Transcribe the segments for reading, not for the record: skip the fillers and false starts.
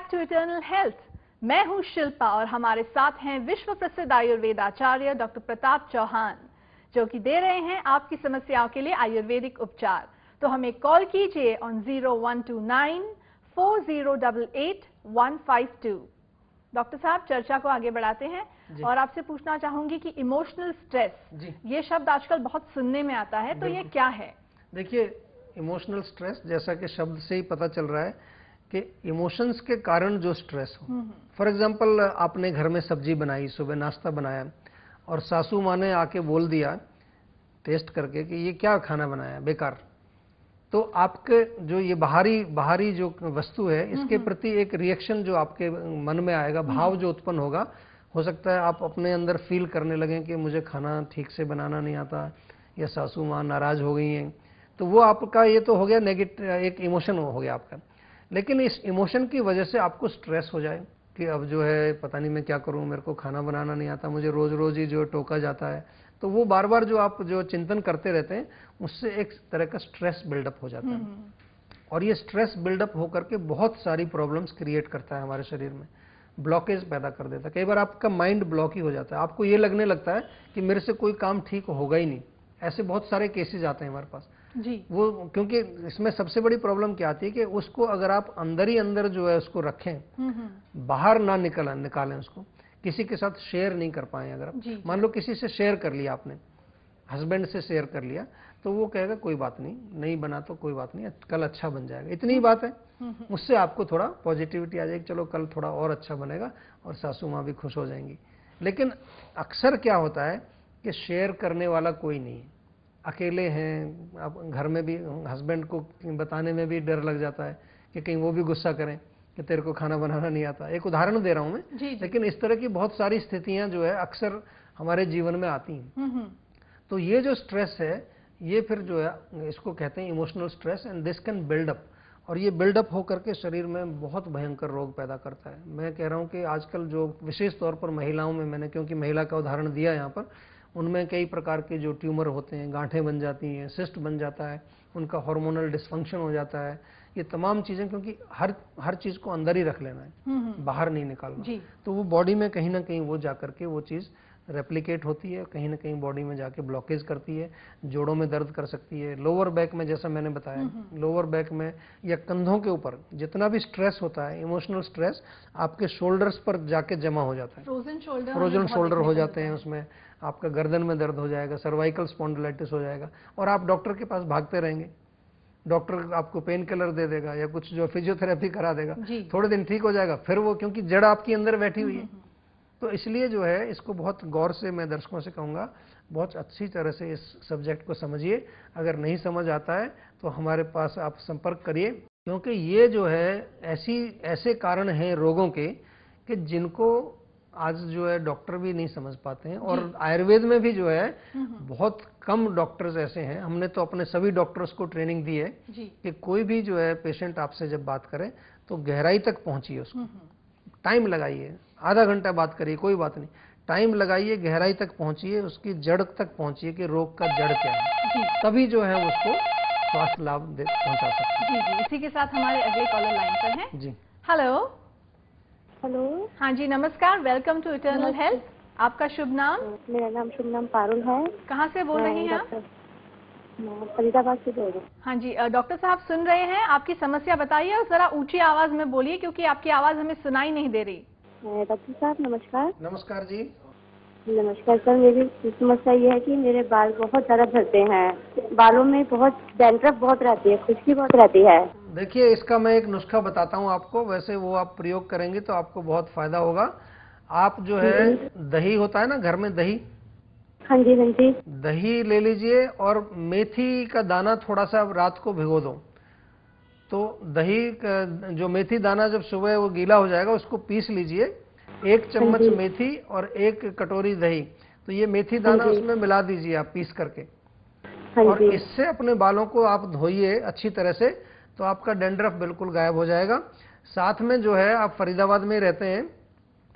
Back to eternal health. मैं हूं शिल्पा और हमारे साथ हैं विश्व प्रसिद्ध आयुर्वेद आचार्य डॉक्टर प्रताप चौहान, जो कि दे रहे हैं आपकी समस्याओं के लिए आयुर्वेदिक उपचार। तो हमें कॉल कीजिए ऑन 01294088 डॉक्टर साहब, चर्चा को आगे बढ़ाते हैं और आपसे पूछना चाहूंगी कि इमोशनल स्ट्रेस, ये शब्द आजकल बहुत सुनने में आता है, तो ये क्या है? देखिए, इमोशनल स्ट्रेस जैसा कि शब्द से ही पता चल रहा है कि इमोशंस के कारण जो स्ट्रेस हो। फॉर एग्जांपल, आपने घर में सब्जी बनाई, सुबह नाश्ता बनाया और सासू माँ ने आके बोल दिया टेस्ट करके कि ये क्या खाना बनाया, बेकार। तो आपके जो ये बाहरी जो वस्तु है, इसके प्रति एक रिएक्शन जो आपके मन में आएगा, भाव जो उत्पन्न होगा, हो सकता है आप अपने अंदर फील करने लगें कि मुझे खाना ठीक से बनाना नहीं आता या सासू माँ नाराज हो गई हैं। तो वो आपका ये तो हो गया नेगेटिव, एक इमोशन हो गया आपका। लेकिन इस इमोशन की वजह से आपको स्ट्रेस हो जाए कि अब जो है पता नहीं मैं क्या करूं, मेरे को खाना बनाना नहीं आता, मुझे रोज रोज ही जो टोका जाता है, तो वो बार बार जो आप जो चिंतन करते रहते हैं, उससे एक तरह का स्ट्रेस बिल्डअप हो जाता है। और ये स्ट्रेस बिल्डअप होकर के बहुत सारी प्रॉब्लम्स क्रिएट करता है हमारे शरीर में, ब्लॉकेज पैदा कर देता है। कई बार आपका माइंड ब्लॉक ही हो जाता है, आपको ये लगने लगता है कि मेरे से कोई काम ठीक होगा ही नहीं। ऐसे बहुत सारे केसेस आते हैं हमारे पास जी। वो, क्योंकि इसमें सबसे बड़ी प्रॉब्लम क्या आती है कि उसको अगर आप अंदर ही अंदर जो है उसको रखें, बाहर ना निकालें उसको, किसी के साथ शेयर नहीं कर पाए। अगर आप मान लो किसी से शेयर कर लिया, आपने हस्बैंड से शेयर कर लिया, तो वो कहेगा कोई बात नहीं बना तो कोई बात नहीं, कल अच्छा बन जाएगा, इतनी ही बात है। उससे आपको थोड़ा पॉजिटिविटी आ जाएगी, चलो कल थोड़ा और अच्छा बनेगा और सासू माँ भी खुश हो जाएंगी। लेकिन अक्सर क्या होता है कि शेयर करने वाला कोई नहीं है, अकेले हैं। अब घर में भी हस्बैंड को बताने में भी डर लग जाता है कि कहीं वो भी गुस्सा करें कि तेरे को खाना बनाना नहीं आता। एक उदाहरण दे रहा हूं मैं, लेकिन इस तरह की बहुत सारी स्थितियां जो है अक्सर हमारे जीवन में आती हैं। तो ये जो स्ट्रेस है, ये फिर जो है इसको कहते हैं emotional stress, and this can build up. और ये बिल्डअप होकर के शरीर में बहुत भयंकर रोग पैदा करता है। मैं कह रहा हूं कि आजकल जो विशेष तौर पर महिलाओं में, मैंने क्योंकि महिला का उदाहरण दिया यहाँ पर, उनमें कई प्रकार के जो ट्यूमर होते हैं, गांठें बन जाती हैं, सिस्ट बन जाता है, उनका हार्मोनल डिस्फंक्शन हो जाता है। ये तमाम चीजें, क्योंकि हर चीज को अंदर ही रख लेना है, बाहर नहीं निकालना, तो वो बॉडी में कहीं ना कहीं वो जाकर के वो चीज रेप्लिकेट होती है, कहीं ना कहीं बॉडी में जाके ब्लॉकेज करती है, जोड़ों में दर्द कर सकती है, लोअर बैक में, जैसा मैंने बताया, लोअर बैक में या कंधों के ऊपर जितना भी स्ट्रेस होता है, इमोशनल स्ट्रेस, आपके शोल्डर्स पर जाके जमा हो जाता है। फ्रोजन शोल्डर हो जाते हैं, उसमें आपका गर्दन में दर्द हो जाएगा, सर्वाइकल स्पॉन्डिलाइटिस हो जाएगा, और आप डॉक्टर के पास भागते रहेंगे। डॉक्टर आपको पेन किलर दे देगा या कुछ जो फिजियोथेरेपी करा देगा, थोड़े दिन ठीक हो जाएगा, फिर वो, क्योंकि जड़ आपकी अंदर बैठी हुई है। तो इसलिए जो है इसको बहुत गौर से, मैं दर्शकों से कहूंगा, बहुत अच्छी तरह से इस सब्जेक्ट को समझिए। अगर नहीं समझ आता है तो हमारे पास आप संपर्क करिए, क्योंकि ये जो है ऐसे कारण हैं रोगों के कि जिनको आज जो है डॉक्टर भी नहीं समझ पाते हैं। और आयुर्वेद में भी जो है बहुत कम डॉक्टर्स ऐसे हैं। हमने तो अपने सभी डॉक्टर्स को ट्रेनिंग दी है कि कोई भी जो है पेशेंट आपसे जब बात करे तो गहराई तक पहुंचिए, उसको टाइम लगाइए, आधा घंटा बात करिए, कोई बात नहीं, टाइम लगाइए, गहराई तक पहुंचिए, उसकी जड़ तक पहुंचिए कि रोग का जड़ क्या है, तभी जो है उसको स्वास्थ्य लाभ पहुंचा सकते हैं। जी, इसी के साथ हमारे अगले कॉलर लाइन पर हैं। जी, हेलो। हाँ जी, नमस्कार, वेलकम टू इटर्नल हेल्थ। आपका शुभ नाम? मेरा नाम शुभ नाम पारुल है। कहाँ से बोल रही हैं आप? मैं फरीदाबाद से बोल रही हूँ। हाँ जी, डॉक्टर साहब सुन रहे हैं, आपकी समस्या बताइए और जरा ऊंची आवाज में बोलिए, क्योंकि आपकी आवाज हमें सुनाई नहीं दे रही। डॉक्टर साहब नमस्कार। नमस्कार जी। नमस्कार सर, मेरी समस्या ये है कि मेरे बाल बहुत ज्यादा झड़ते हैं, बालों में बहुत डैंड्रफ बहुत रहती है, खुश्की बहुत रहती है। देखिए, इसका मैं एक नुस्खा बताता हूँ आपको, वैसे वो आप प्रयोग करेंगे तो आपको बहुत फायदा होगा। आप जो है दही होता है ना घर में, दही, हाँ जी हाँ जी, दही ले लीजिए और मेथी का दाना थोड़ा सा रात को भिगो दो। तो दही का जो मेथी दाना जब सुबह वो गीला हो जाएगा, उसको पीस लीजिए, 1 चम्मच मेथी और 1 कटोरी दही। तो ये मेथी दाना उसमें मिला दीजिए आप पीस करके, और इससे अपने बालों को आप धोइए अच्छी तरह से, तो आपका डैंड्रफ बिल्कुल गायब हो जाएगा। साथ में जो है, आप फरीदाबाद में रहते हैं,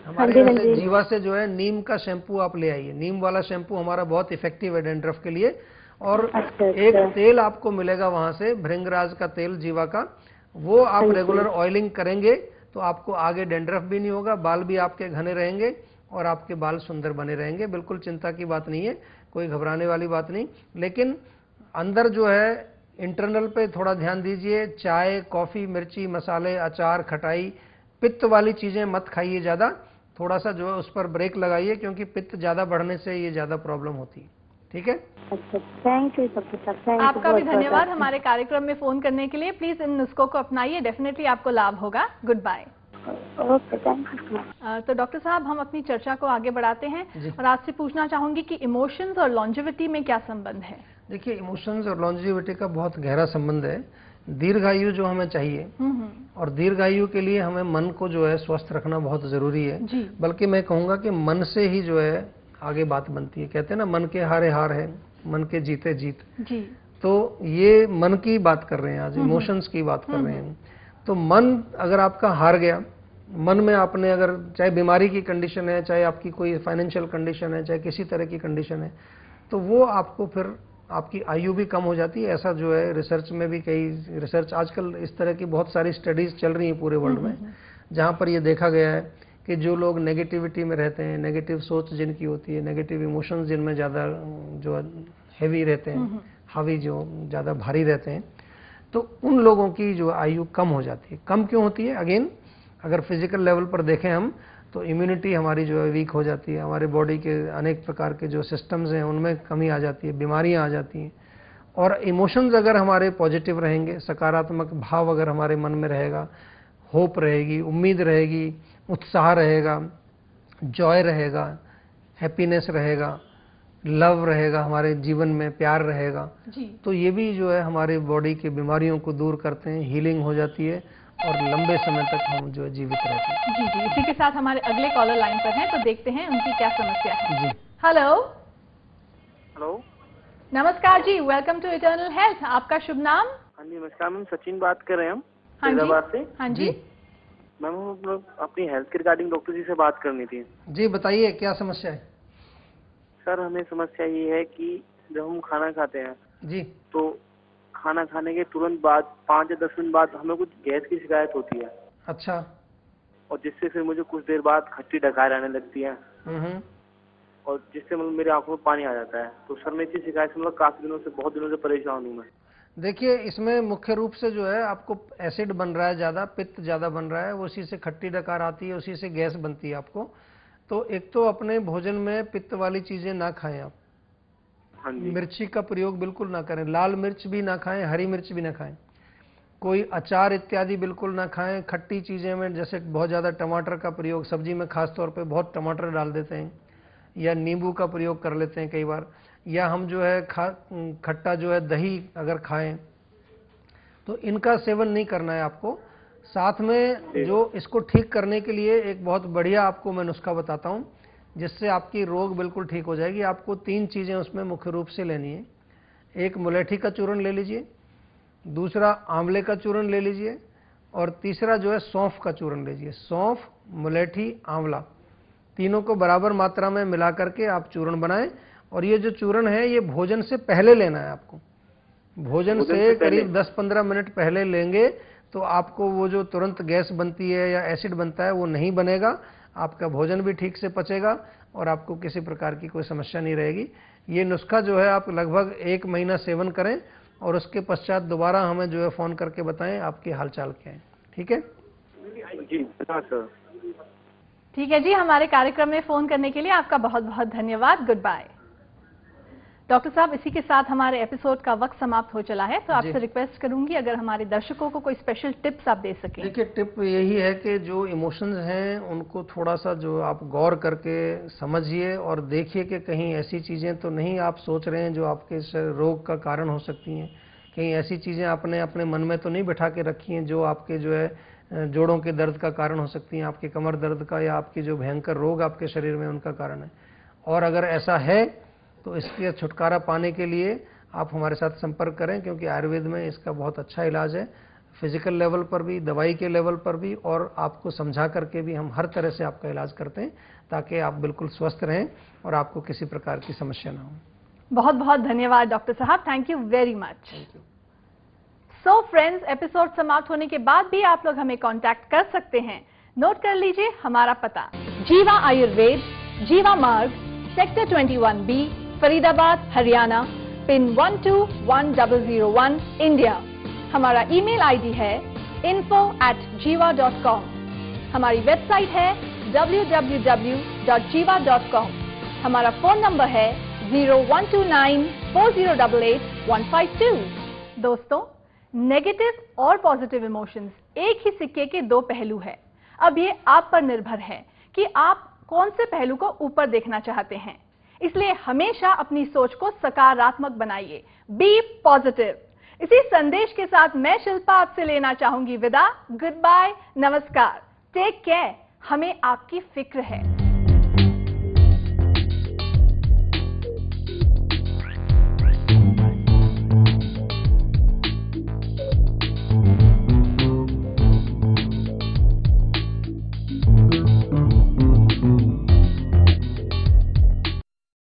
हमारे यहाँ से जीवा से जो है नीम का शैम्पू आप ले आइए। नीम वाला शैम्पू हमारा बहुत इफेक्टिव है डैंड्रफ के लिए। और एक तेल आपको मिलेगा वहां से, भृंगराज का तेल जीवा का, वो आप रेगुलर ऑयलिंग करेंगे तो आपको आगे डैंड्रफ भी नहीं होगा, बाल भी आपके घने रहेंगे और आपके बाल सुंदर बने रहेंगे। बिल्कुल चिंता की बात नहीं है, कोई घबराने वाली बात नहीं। लेकिन अंदर जो है इंटरनल पे थोड़ा ध्यान दीजिए। चाय, कॉफी, मिर्ची, मसाले, अचार, खटाई, पित्त वाली चीजें मत खाइए ज्यादा। थोड़ा सा जो है उस पर ब्रेक लगाइए, क्योंकि पित्त ज्यादा बढ़ने से ये ज्यादा प्रॉब्लम होती है। ठीक है, अच्छा, थैंक यू डॉक्टर साहब, थैंक यू। आपका भी धन्यवाद हमारे कार्यक्रम में फोन करने के लिए। प्लीज इन नुस्खों को अपनाइए, डेफिनेटली आपको लाभ होगा। Good bye. Okay, thank you. तो डॉक्टर साहब, हम अपनी चर्चा को आगे बढ़ाते हैं और आपसे पूछना चाहूंगी कि इमोशंस और लॉन्जेविटी में क्या संबंध है? देखिए, इमोशंस और लॉन्जेविटी का बहुत गहरा संबंध है। दीर्घायु जो हमें चाहिए, और दीर्घायु के लिए हमें मन को जो है स्वस्थ रखना बहुत जरूरी है। बल्कि मैं कहूंगा कि मन से ही जो है आगे बात बनती है। कहते हैं ना, मन के हारे हार है, मन के जीते जीत। जी। तो ये मन की बात कर रहे हैं आज, इमोशंस की बात कर रहे हैं। तो मन अगर आपका हार गया, मन में आपने अगर, चाहे बीमारी की कंडीशन है, चाहे आपकी कोई फाइनेंशियल कंडीशन है, चाहे किसी तरह की कंडीशन है, तो वो आपको फिर आपकी आयु भी कम हो जाती है। ऐसा जो है रिसर्च में भी, कई रिसर्च आजकल इस तरह की बहुत सारी स्टडीज चल रही हैं पूरे वर्ल्ड में, जहां पर ये देखा गया है कि जो लोग नेगेटिविटी में रहते हैं, नेगेटिव सोच जिनकी होती है, नेगेटिव इमोशंस जिनमें ज़्यादा जो हैवी रहते हैं, हावी जो ज़्यादा भारी रहते हैं, तो उन लोगों की जो आयु कम हो जाती है। कम क्यों होती है? अगेन, अगर फिजिकल लेवल पर देखें हम, तो इम्यूनिटी हमारी जो है वीक हो जाती है, हमारे बॉडी के अनेक प्रकार के जो सिस्टम्स हैं उनमें कमी आ जाती है, बीमारियां आ जाती हैं। और इमोशंस अगर हमारे पॉजिटिव रहेंगे, सकारात्मक भाव अगर हमारे मन में रहेगा, होप रहेगी, उम्मीद रहेगी, उत्साह रहेगा, जॉय रहेगा, हैप्पीनेस रहेगा, लव रहेगा, हमारे जीवन में प्यार रहेगा, तो ये भी जो है हमारे बॉडी की बीमारियों को दूर करते हैं, हीलिंग हो जाती है और लंबे समय तक हम जो है जीवित रहते हैं। जी जी, इसी के साथ हमारे अगले कॉलर लाइन पर हैं, तो देखते हैं उनकी क्या समस्या है। जी, हेलो। हेलो, नमस्कार जी, वेलकम टू इटर्नल हेल्थ। आपका शुभ नाम? हाँ जी, नमस्कार मैम, सचिन बात कर रहे हैं हम हैदराबाद से। हाँ जी मैम, हम अपनी हेल्थ के रिगार्डिंग डॉक्टर जी से बात करनी थी। जी बताइए, क्या समस्या है? सर, हमें समस्या ये है कि जब हम खाना खाते हैं जी, तो खाना खाने के तुरंत बाद 5 या 10 मिनट बाद हमें कुछ गैस की शिकायत होती है। अच्छा। और जिससे फिर मुझे कुछ देर बाद खट्टी डकार आने लगती है, और जिससे मतलब मेरी आंखों में पानी आ जाता है। तो सर, मैं इसी शिकायत से मतलब काफी दिनों से, बहुत दिनों से परेशान हूँ मैं। देखिए, इसमें मुख्य रूप से जो है आपको एसिड बन रहा है ज़्यादा, पित्त ज़्यादा बन रहा है, उसी से खट्टी डकार आती है, उसी से गैस बनती है आपको। तो एक तो अपने भोजन में पित्त वाली चीज़ें ना खाएं आप। हाँ जी। मिर्ची का प्रयोग बिल्कुल ना करें, लाल मिर्च भी ना खाएं, हरी मिर्च भी ना खाएं, कोई अचार इत्यादि बिल्कुल ना खाएं। खट्टी चीज़ें में जैसे बहुत ज़्यादा टमाटर का प्रयोग, सब्जी में खास तौर पे बहुत टमाटर डाल देते हैं, या नींबू का प्रयोग कर लेते हैं कई बार, या हम जो है खट्टा जो है दही अगर खाएं, तो इनका सेवन नहीं करना है आपको। साथ में जो इसको ठीक करने के लिए एक बहुत बढ़िया आपको मैं नुस्खा बताता हूं, जिससे आपकी रोग बिल्कुल ठीक हो जाएगी। आपको 3 चीज़ें उसमें मुख्य रूप से लेनी है। एक मुलेठी का चूर्ण ले लीजिए, दूसरा आंवले का चूर्ण ले लीजिए, और तीसरा जो है सौंफ का चूर्ण लीजिए। सौंफ, मुलेठी, आंवला, तीनों को बराबर मात्रा में मिला करके आप चूर्ण बनाएं। और ये जो चूर्ण है ये भोजन से पहले लेना है आपको। भोजन से करीब 10-15 मिनट पहले लेंगे तो आपको वो जो तुरंत गैस बनती है या एसिड बनता है वो नहीं बनेगा, आपका भोजन भी ठीक से पचेगा और आपको किसी प्रकार की कोई समस्या नहीं रहेगी। ये नुस्खा जो है आप लगभग 1 महीना सेवन करें और उसके पश्चात दोबारा हमें जो है फ़ोन करके बताएं आपके हालचाल क्या है। ठीक है जी? हाँ सर। ठीक है जी, हमारे कार्यक्रम में फोन करने के लिए आपका बहुत बहुत धन्यवाद। Good bye. डॉक्टर साहब, इसी के साथ हमारे एपिसोड का वक्त समाप्त हो चला है, तो आपसे रिक्वेस्ट करूंगी अगर हमारे दर्शकों को कोई स्पेशल टिप्स आप दे सकें। देखिए, टिप यही है कि जो इमोशंस हैं उनको थोड़ा सा जो आप गौर करके समझिए और देखिए कि कहीं ऐसी चीज़ें तो नहीं आप सोच रहे हैं जो आपके रोग का कारण हो सकती हैं। कहीं ऐसी चीज़ें आपने अपने मन में तो नहीं बिठा के रखी हैं जो आपके जो है जोड़ों के दर्द का कारण हो सकती हैं, आपके कमर दर्द का, या आपके जो भयंकर रोग आपके शरीर में उनका कारण है। और अगर ऐसा है तो इसके छुटकारा पाने के लिए आप हमारे साथ संपर्क करें, क्योंकि आयुर्वेद में इसका बहुत अच्छा इलाज है, फिजिकल लेवल पर भी, दवाई के लेवल पर भी, और आपको समझा करके भी हम हर तरह से आपका इलाज करते हैं ताकि आप बिल्कुल स्वस्थ रहें और आपको किसी प्रकार की समस्या ना हो। बहुत बहुत धन्यवाद डॉक्टर साहब, thank you very much. So friends, episode समाप्त होने के बाद भी आप लोग हमें कांटेक्ट कर सकते हैं। नोट कर लीजिए हमारा पता, जीवा आयुर्वेद, जीवा मार्ग, sector 21B, Faridabad, Haryana, pin 121001, India. हमारा ईमेल आईडी है info@jiva.com। हमारी वेबसाइट है www.jiva.com। हमारा फोन नंबर है 01294088-152। दोस्तों, नेगेटिव और पॉजिटिव इमोशंस एक ही सिक्के के दो पहलू है। अब ये आप पर निर्भर है कि आप कौन से पहलू को ऊपर देखना चाहते हैं। इसलिए हमेशा अपनी सोच को सकारात्मक बनाइए, बी पॉजिटिव। इसी संदेश के साथ मैं शिल्पा आपसे लेना चाहूंगी विदा। गुड बाय, नमस्कार, टेक केयर। हमें आपकी फिक्र है।